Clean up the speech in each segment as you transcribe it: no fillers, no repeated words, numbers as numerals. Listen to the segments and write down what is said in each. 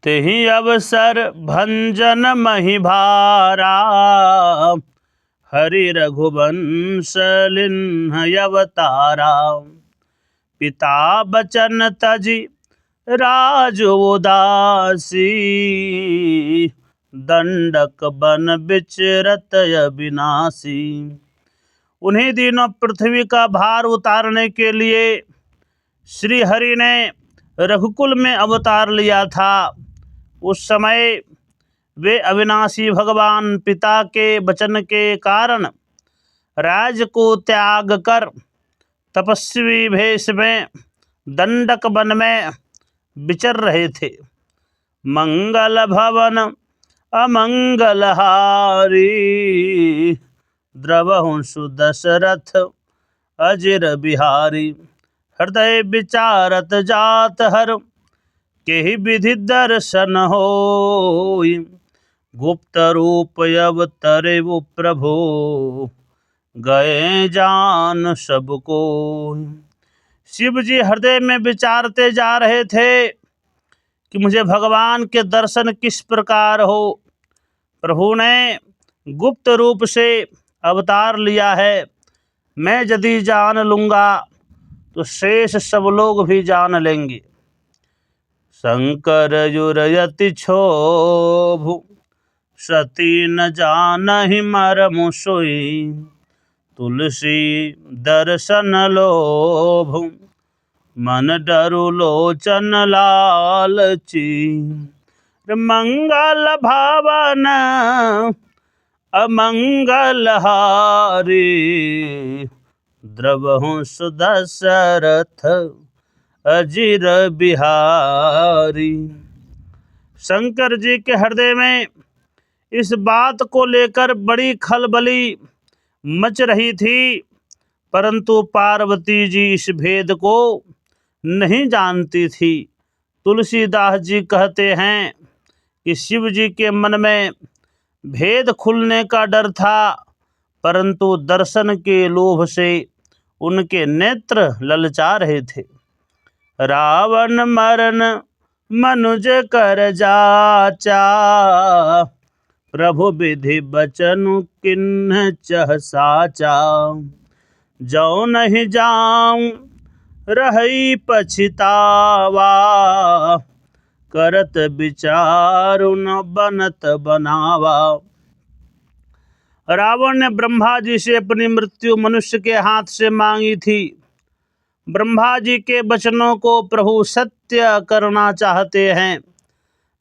तेहि अवसर भंजन महि भारा, हरि रघुवंश लिन्ह अवतारा। पिता बचन तजि राज उदासी, दंडक बन विचरत अविनाशी। उन्हीं दिनों पृथ्वी का भार उतारने के लिए श्री हरि ने रघुकुल में अवतार लिया था। उस समय वे अविनाशी भगवान पिता के वचन के कारण राज को त्याग कर तपस्वी भेष में दंडक वन में विचर रहे थे। मंगल भवन अमंगल हारी, द्रवहु सुदशरथ अजिर बिहारी। हृदय विचारत जात हर, केहि विधि दर्शन होई। गुप्त रूप अवतरे वो प्रभु, गए जान सबको। शिव जी हृदय में विचारते जा रहे थे कि मुझे भगवान के दर्शन किस प्रकार हो। प्रभु ने गुप्त रूप से अवतार लिया है। मैं यदि जान लूँगा तो शेष सब लोग भी जान लेंगे। शंकर युरयति क्षोभु, सती न जानहि मरमु सोई। तुलसी दर्शन लोभु, मन डरु लोचन लालची। मंगल भावन अमंगल हारी, द्रवहु सुदशरथ अजिर बिहारी। शंकर जी के हृदय में इस बात को लेकर बड़ी खलबली मच रही थी, परंतु पार्वती जी इस भेद को नहीं जानती थी। तुलसीदास जी कहते हैं कि शिव जी के मन में भेद खुलने का डर था, परंतु दर्शन के लोभ से उनके नेत्र ललचा रहे थे। रावण मरन मनुज कर जाचा, प्रभु विधि बचनु किन्ह चह साचा। जो नहीं जाऊं रही पछितावा, करत विचारु न बनत बनावा। रावण ने ब्रह्मा जी से अपनी मृत्यु मनुष्य के हाथ से मांगी थी। ब्रह्मा जी के वचनों को प्रभु सत्य करना चाहते हैं।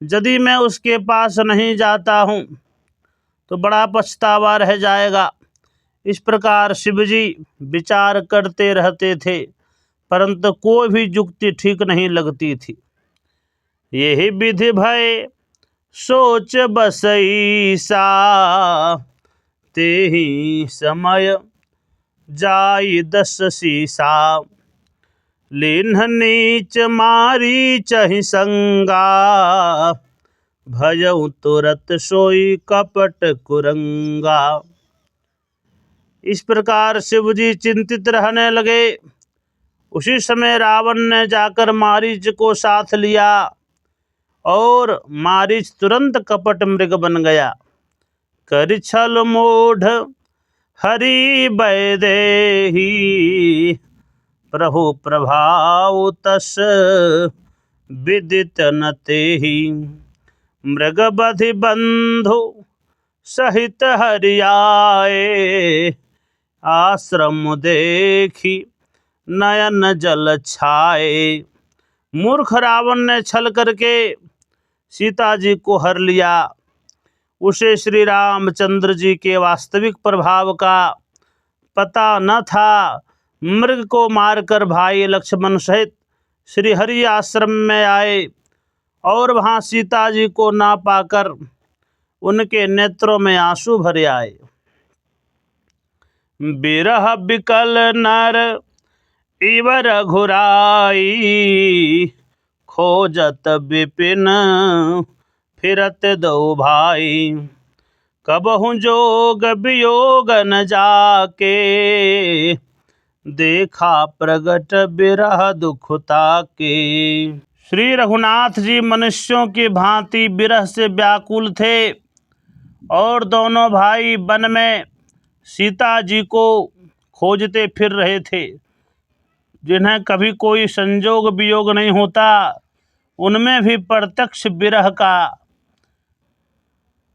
यदि मैं उसके पास नहीं जाता हूँ तो बड़ा पछतावा रह जाएगा। इस प्रकार शिवजी विचार करते रहते थे, परंतु कोई भी युक्ति ठीक नहीं लगती थी। यही विधि भय सोच बसईसा, तेहि समय जाई दस सीसा। लीन्ह नीच मारी चहि संगा, भयउ तुरत सोई कपट कुरंगा। इस प्रकार शिव जी चिंतित रहने लगे। उसी समय रावण ने जाकर मारीच को साथ लिया और मारीच तुरंत कपट मृग बन गया। कर छल मोढ़ हरि बैदेही, प्रभु प्रभाव तस विदित न तेहि। मृग बधि बंधु सहित हरि आए, आश्रम देखी नयन जल छाए। मूर्ख रावण ने छल करके सीता जी को हर लिया। उसे श्री रामचंद्र जी के वास्तविक प्रभाव का पता न था। मृग को मारकर भाई लक्ष्मण सहित श्री हरि आश्रम में आए और वहाँ सीता जी को ना पाकर उनके नेत्रों में आंसू भरे आए। बिरह बिकल नर इव रघुराई, खोजत विपिन फिरत दो भाई। कबहु जोग वियोग न जाके, देखा प्रगट बिरह दुखता के। श्री रघुनाथ जी मनुष्यों की भांति विरह से व्याकुल थे और दोनों भाई वन में सीता जी को खोजते फिर रहे थे। जिन्हें कभी कोई संजोग वियोग नहीं होता, उनमें भी प्रत्यक्ष विरह का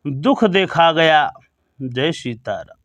दुख देखा गया। जय सीताराम।